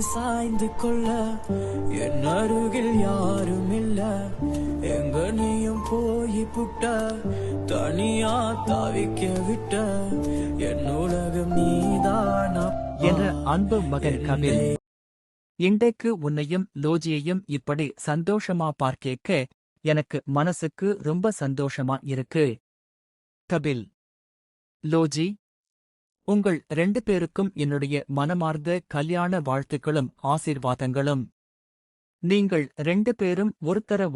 சாய்ந்து கொள்ள என் அருகில் யாரும் இல்ல எங்க நீயும் போய் புட்ட தனியா தவிக்க விட்ட என் உலகம் நீதானா என்ற அன்பு மகன் கபில். இன்றைக்கு உன்னையும் லோஜியையும் இப்படி சந்தோஷமா பார்க்கேக்க எனக்கு மனசுக்கு ரொம்ப சந்தோஷமா இருக்கு. கபில். லோஜி, உங்கள் 2 பேருக்கும் என்னுடைய மனமார்ந்த கல்யாண வாழ்த்துக்களும் ஆசீர்வாதங்களும். நீங்கள் 2 பேரும் ஒருத்தர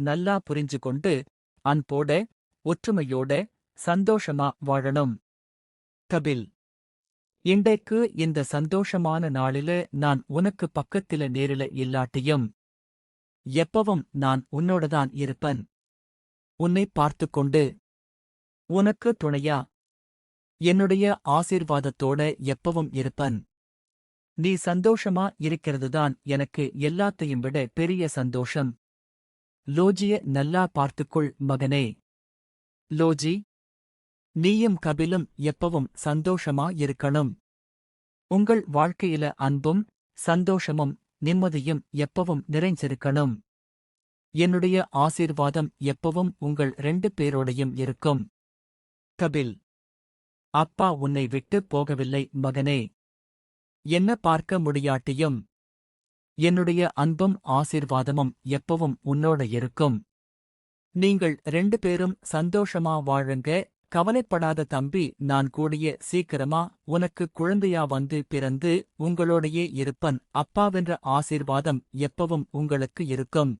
நல்லா புரிஞ்சு கொண்டு அன்போட ஒற்றுமையோட சந்தோஷமா வாழணும். கபில். இன்றைக்கு இந்த சந்தோஷமான நாளில நான் உனக்கு பக்கத்தில நேரில இல்லாட்டியும் எப்பவும் நான் உன்னோடதான் இருப்பன். உன்னை பார்த்துக்கொண்டு உனக்கு துணையா என்னுடைய ஆசீர்வாதத்தோட எப்பவும் இருப்பன். நீ சந்தோஷமா இருக்கிறதுதான் எனக்கு எல்லாத்தையும் விட பெரிய சந்தோஷம். லோஜிய நல்லா பார்த்துக்கொள் மகனே. லோஜி, நீயும் கபிலும் எப்பவும் சந்தோஷமா இருக்கணும். உங்கள் வாழ்க்கையில அன்பும் சந்தோஷமும் நிம்மதியும் எப்பவும் நிறைஞ்சிருக்கணும். என்னுடைய ஆசீர்வாதம் எப்பவும் உங்கள் 2 பேரோடையும் இருக்கும். கபில். அப்பா உன்னை விட்டு போகவில்லை மகனே. என்ன பார்க்க முடியாட்டியும் என்னுடைய அன்பும் ஆசீர்வாதமும் எப்பவும் உன்னோட இருக்கும். நீங்கள் 2 பேரும் சந்தோஷமா வாழுங்க. கவலைப்படாத தம்பி, நான் கூடிய சீக்கிரமா உனக்கு குழந்தையா வந்து பிறந்து உங்களோடையே இருப்பன். அப்பாவென்ற ஆசீர்வாதம் எப்பவும் உங்களுக்கு இருக்கும்.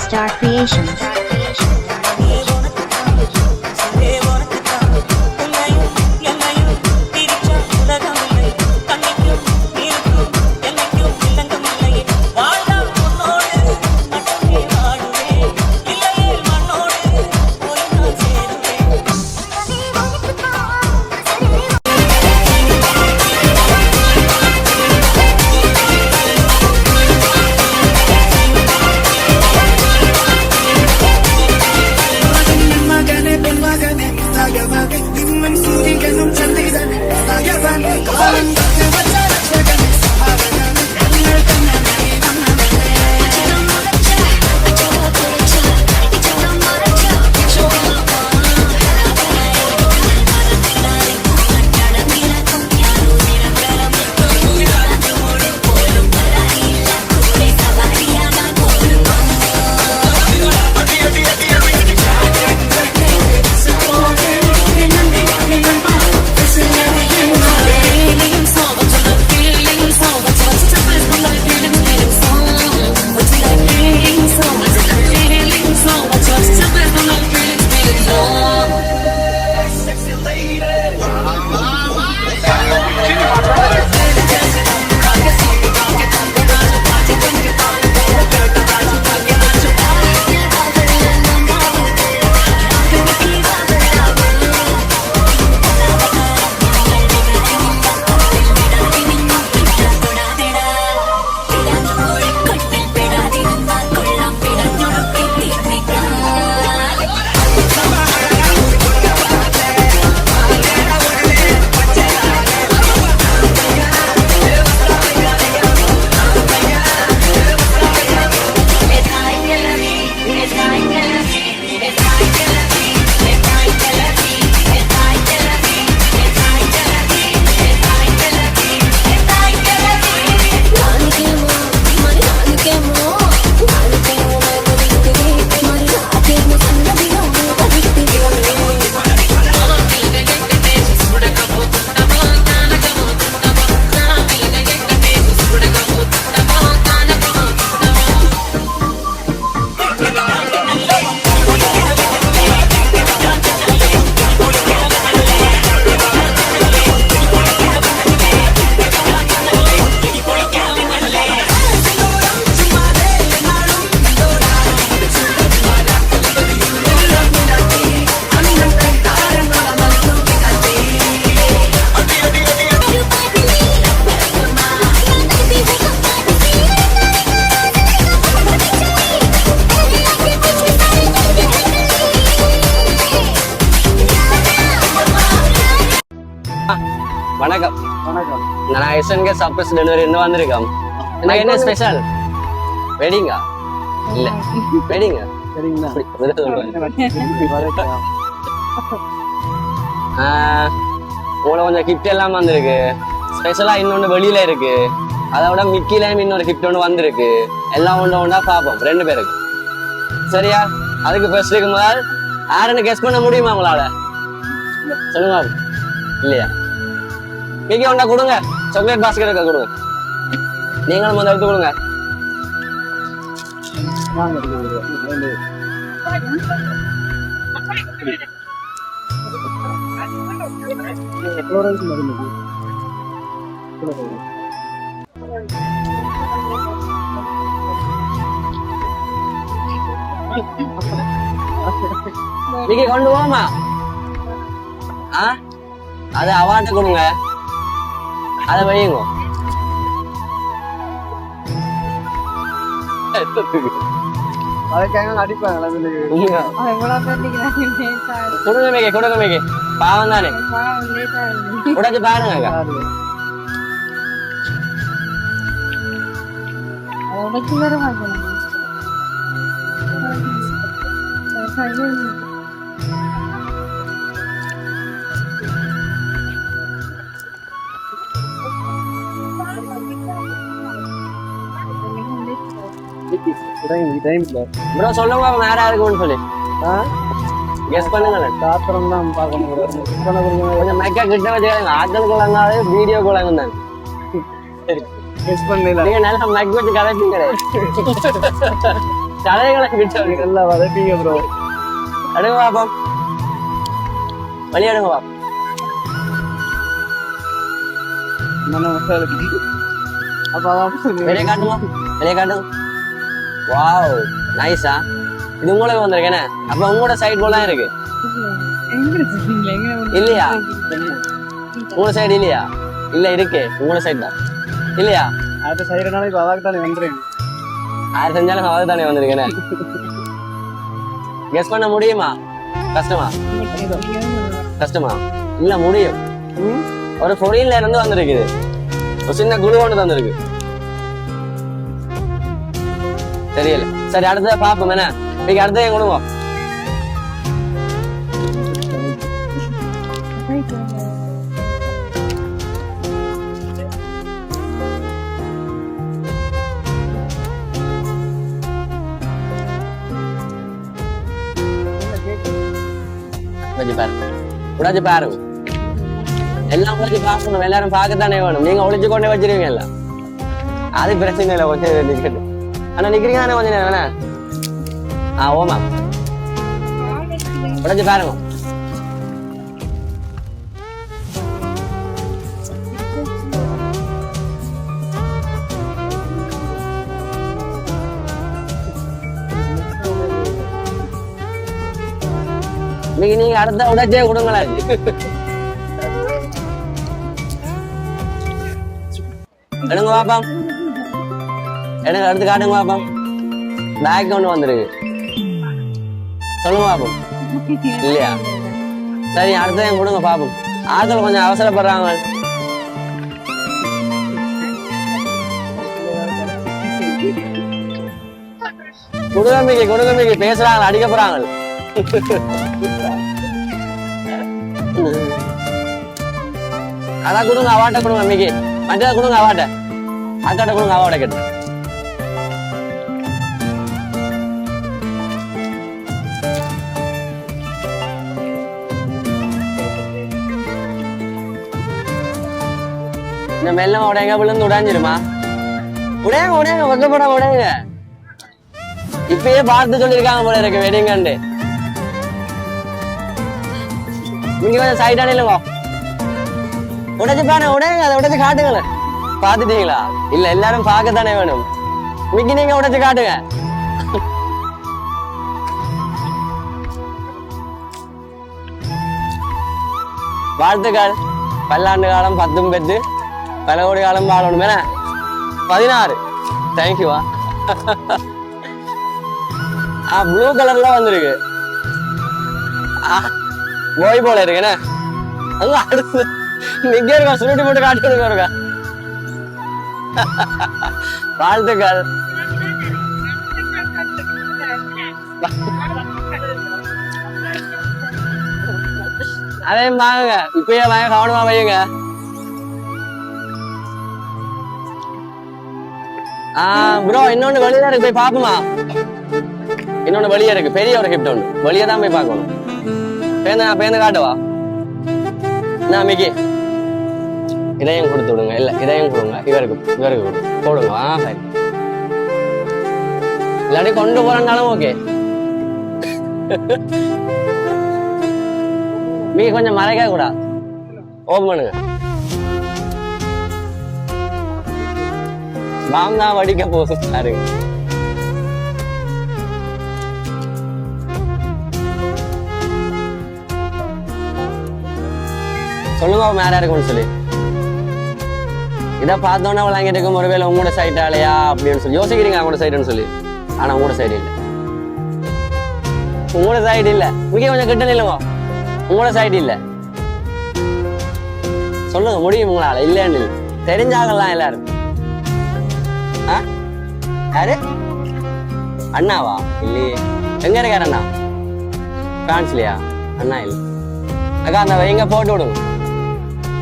Star Creations. Feeling so வணக்கம். வணக்கம். நான் எஸ்என்கே சர்ப்ரைஸ் டெலிவரி இன்னும் வந்திருக்கேன். எனக்கு என்ன ஸ்பெஷல்? வெட்டிங்கா? இல்ல வெட்டிங்கா? சரிங்களா? உங்களை கொஞ்சம் கிஃப்ட் எல்லாம் வந்திருக்கு. ஸ்பெஷலா இன்னொன்னு வெளியில இருக்கு. அதை விட மிக்கிலையும் இன்னொரு கிஃப்ட் ஒன்று வந்திருக்கு. எல்லாம் ஒன்றா பார்ப்போம் 2 பேருக்கு. சரியா? அதுக்கு ஃபர்ஸ்ட் இருக்கு முதல் யாருன்னு கெஸ் பண்ண முடியுமா உங்களால? சொல்லுங்க. இல்லையா? மிக்கி ஒன்றா கொடுங்க. சாக்லேட் பாஸ்கெட் இருக்க கொடுங்க. நீங்களும் வந்து எடுத்து கொடுங்க. மிக்கி கொண்டு போமா? அதை அவாட்ட கொடுங்க. அதை வையுங்க. கொடுங்க மிக்கி, கொடுங்க மிக்கி. பாவம் தானே, உடச்சு பாருங்க. ப்ரோ சொல்லுங்க வேற யாருக்குன்னு சொல்லி கெஸ் பண்ணுங்க. பாத்திரம் தான் பார்க்கணும். கொஞ்சம் மெக்கா கிட்ட வச்சுக்காங்க. ஆட்களுக்கு வந்தாலே வீடியோ குழந்தை கெஸ் பண்ணல. நீங்க நல்லா மெக் வச்சு கதைப்பீங்க. கதைகளை கிட்ட எல்லாம் வதப்பீங்க ப்ரோ. எடுங்க பாப்போம். வெளியெடுங்க பாப்போம். வெளியே காட்டுங்க, வெளியே காட்டுங்க. வாவ் நைஸா. இது உங்களுக்கு வந்திருக்கேனே. அப்ப உங்களோட சைட் போலாம் இருக்கு இல்லையா? உங்களோட சைடு இல்லையா? இல்ல இருக்கு. உங்களோட சைடு தான் இல்லையா? அடுத்த சைடுனால இப்ப அவாக்கு தானே வந்துருங்க. யார் செஞ்சாலும் அவாக்கு தானே வந்திருக்கேனே. கெஸ் பண்ண முடியுமா? கஷ்டமா? கஷ்டமா? இல்ல முடியும். ஒரு பொரியல்ல இருந்து வந்திருக்குது. ஒரு சின்ன குழு ஒன்று தந்திருக்கு. தெரியல. சரி அடுத்தத பாப்போம். என்ன இன்னைக்கு அடுத்த என் கொடுங்க. உடைச்சு பாருங்க. எல்லாம் உடைச்சு பார்க்கணும். எல்லாரும் பார்க்கத்தானே வேணும். நீங்க ஒளிச்சு கொண்டே வச்சிருவீங்க எல்லாம். அது பிரச்சனை இல்லை. கொஞ்சம் நிக்கட்டும். ஆனா நிக்கிறீங்க தானே கொஞ்ச நேரம். வேணா ஓமா உடைச்சு பாருங்க. நீங்க அடுத்த உடைச்சே கொடுங்களா? எடுங்க பாப்பா. எடுங்க அடுத்து காட்டுங்க பாப்பா. பேக் ஒன்று வந்துருக்கு. சொல்லுங்க பாப்போம். இல்லையா? சரி அடுத்த கொடுங்க பாப்போம். ஆட்கள் கொஞ்சம் அவசரப்படுறாங்க. கொடுங்க பேசுறாங்க, அடிக்க போறாங்க. அதான் கொடுங்க. அவாட்ட கொடுங்க மிக்கி. மற்றதை கொடுங்க அவாட்ட. அக்காட்ட கொடுங்க அவாட்ட கேட்டு. இந்த மெல்லம் உடையங்க விழுந்து உடைஞ்சிருமா? உடையங்க வைக்கப்படாம உடையங்க. இப்பயே பார்த்து சொல்லிருக்காங்க போல இருக்கு வெடிங்கண்டு. நீங்க கொஞ்சம் சைடான இல்லைங்க. உடைச்சு பாருங்க. உடையங்க. அதை உடைச்சு காட்டுங்களேன். பாத்துட்டீங்களா? இல்ல எல்லாரும் பார்க்கத்தானே வேணும். மிக்கி நீங்க உடைச்சு காட்டுங்க. வாழ்த்துக்கள். பல்லாண்டு காலம் 10 பெற்று பல கோடி காலம் வாழணும். 16. தேங்க்யூவா. ப்ளூ கலர்ல வந்திருக்கு. போய் போல இருக்குண்ணே. அங்க அடுத்து மிக்க இருக்கா சுருட்டி போட்டு காட்டி கொடுக்க இருக்கா வாழ்த்துக்கள். அதே வாங்குங்க இப்பயே வாங்க கவனமா வையுங்க. ப்ரோ இன்னொன்னு வெளியே இருக்கு போய் பாப்போமா? இன்னொன்னு வெளியே இருக்கு பெரிய ஒரு கிஃப்ட் ஒன்று வெளியே தான் போய் பார்க்கணும். பேருந்து காட்டுவா நான் மிக்கி இதையும் கொடுத்து விடுங்க. இல்ல இதையும் கொடுங்க இவருக்கு போடுங்க. சரி இல்லாட்டி கொண்டு போறனாலும் ஓகே. மிக கொஞ்சம் மறைக்க கூடாது. ஓபன் பண்ணுங்க. பாம் தான் வடிக்க போகுது பாருங்க. சொல்லுங்க மேல இருக்கும்னு சொல்லி இதை பார்த்தோன்னா விளாங்கிட்டு இருக்கும். ஒருவேளை உங்களோட சைட்டாலையா அப்படின்னு சொல்லி யோசிக்கிறீங்க அவங்களோட சைடுன்னு சொல்லி. ஆனா உங்களோட சைடு இல்லை. உங்களோட சைடு இல்ல. மிக கொஞ்சம் கிட்ட இல்லைங்க. உங்களோட சைடு இல்ல. சொல்லுங்க முடியும் உங்களால. இல்லன்னு இல்லை தெரிஞ்சாகலாம் எல்லாரும். யாரு அண்ணாவா? இல்லையே. எங்க இருக்காரு அண்ணா? பிரான்ஸ்லயா? அண்ணா இல்ல. அக்கா அந்த ரிங்க போட்டு விடுங்க.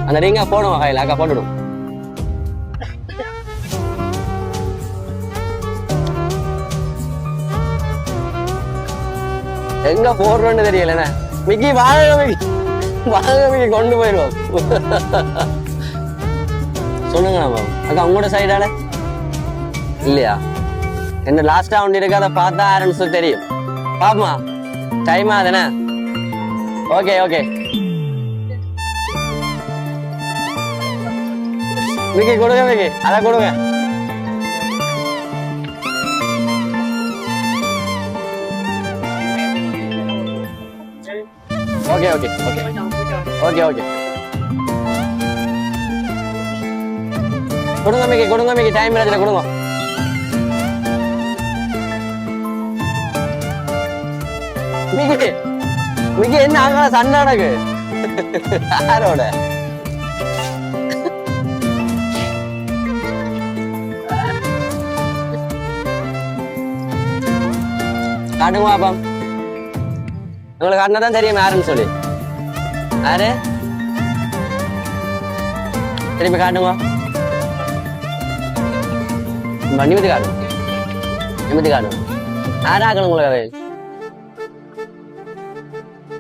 அந்த ரிங்க போடுவோம் கையில. அக்கா போட்டு விடுங்க. எங்க போடுறோன்னு தெரியல. மிக்கி வாங்க மிக்கி கொண்டு போயிடுவோம். சொல்லுங்க அக்கா உங்களோட சைடால இல்லையா? என்ன லாஸ்டா ஒன்று இருக்கு அதை பார்த்தா யாருன்னு சொல்லி தெரியும். பாப்பமா டைம் ஆகுதுண்ணே. ஓகே ஓகே மிக்கி கொடுங்க. மிக்கி அதை கொடுங்க. Okay okay okay okay okay கொடுங்க மிக்கி கொடுங்க மிக்கி. டைம் இல்லை கொடுங்க. மிக்கி மிக்கி என்ன ஆகல சண்டை நடக்கு யாரோட? காட்டுங்க பாப்போம். உங்களுக்கு காட்டினாதான் தெரியும் யாருன்னு சொல்லி. யாரு திருப்பி காட்டுங்க. நிமித்தி காடும். நிமித்தி காடும். யாராக்கணும் உங்களுக்கு அவை?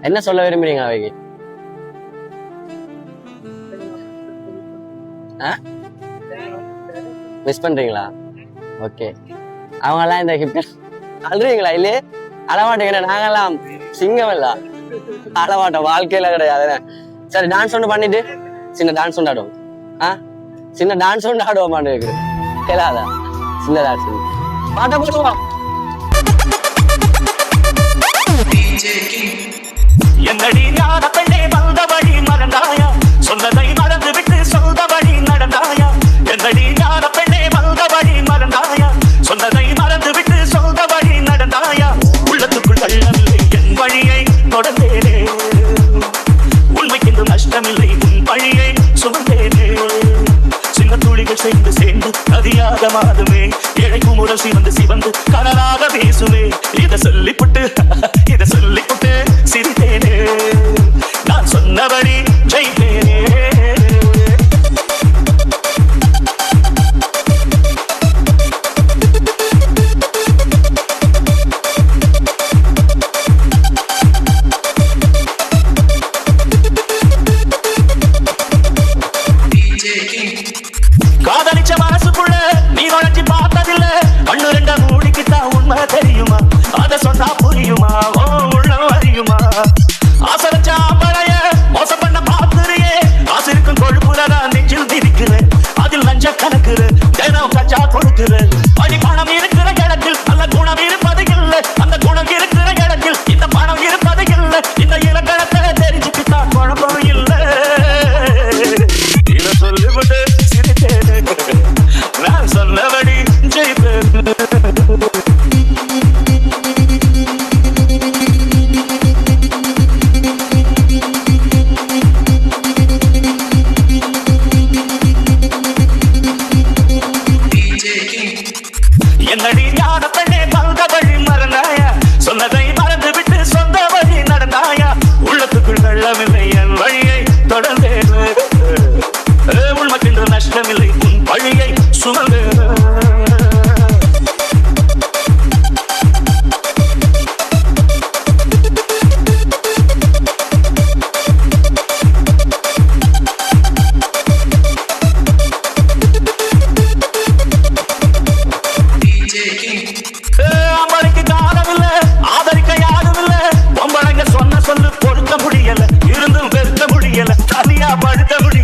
என்ன சொல்ல விரும்புறீங்க அவைக்கு? மிஸ் பண்றீங்களா? ஓகே. அவங்க எல்லாம் இந்த கிஃப்ட் அழுறீங்களா? இல்லையே அழமாட்டீங்க. நாங்கெல்லாம் சிங்கம் இல்ல அழமாட்டோம். வாழ்க்கையில கிடையாது. சரி டான்ஸ் ஒன்று பண்ணிட்டு சின்ன டான்ஸ் ஒன்று ஆடுவோம். சின்ன டான்ஸ் ஒன்று ஆடுவோம். கேளாதா? சின்ன டான்ஸ் பாட்ட போடுவோம். என்னடி ஞான பெண்ணே வந்த வழி மறந்தாயா? சொன்னதை மறந்து விட்டு சொந்த வழி நடந்தாயா? என்னடி ஞான பெண்ணே வந்த வழி மறந்தாயா? சொன்னதை மறந்து விட்டு சொந்த வழி நடந்தாயா? உள்ளத்துக்குள் தள்ளவில்லை என் வழியை தொடர்ந்தேனே. உண்மைக்கு நஷ்டமில்லை உன் வழியை சுமந்தேனே. சின்ன துளிகள் சேர்ந்து சேர்ந்து நதியாக மாறுமே. இழைக்கும் உடல் சிவந்து சிவந்து கடலாக பேசுமே. இதை சொல்லிப்புட்டு சிரித்தேனே. நான் சொன்னபடி ஜெயித்தேனே. காதலிச்ச மனசுக்குள்ள நீ நுழைஞ்சி பார்த்ததில்ல. கண்ணு ரெண்ட மூடிக்கிட்டா உண்மை தெரியுமா? அதை சொன்னா புரியுமா? ஓ உள்ள அறியுமா? ஆசை வச்ச ஆம்பளைய மோசம் பண்ண பாத்துறிய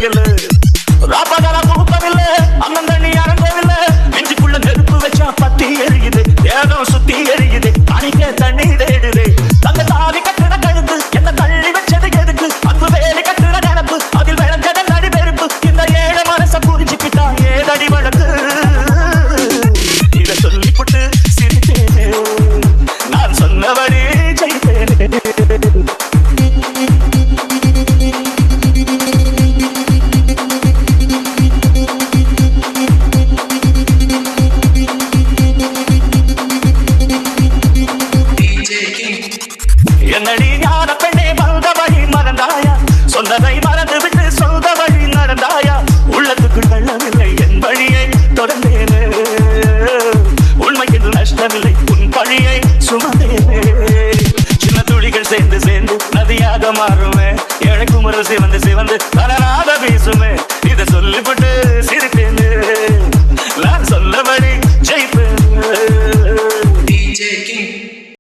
தெரியல ராப்பகல தூக்கமில்லை அண்ணன் தண்ணி இறங்கவில்லை நெஞ்சுக்குள்ள நெருப்பு வச்சா பத்தி எரியுது தேகம் சுத்தி எரியுது அணிக்க தண்ணி தேடுது தங்க தாவி கட்டுற கழுத்து என்ன தள்ளி வச்சது எதுக்கு அன்பு வேலை கட்டுற நினப்பு அதில் விளைஞ்சத நடி பெருப்பு இந்த ஏழை மனச புரிஞ்சுக்கிட்டா ஏதடி வழக்கு இத சொல்லிப்புட்டு சிரித்தேனே நான் சொன்னபடி செய்தேனே என்னடி ஞான பெண்ணே வந்த வழி மறந்தாயா சொன்னதை மறந்து விட்டு சொந்த வழி நடந்தாயா உள்ளத்துக்குள் வெள்ளமில்லை என் வழியை தொடர்ந்தேனே உண்மையில் நஷ்டமில்லை உன் பழியை சுமந்தேனே சின்ன துளிகள் சேர்ந்து சேர்ந்து நதியாக மாறுமே ஏழை குமரல் சிவந்து சிவந்து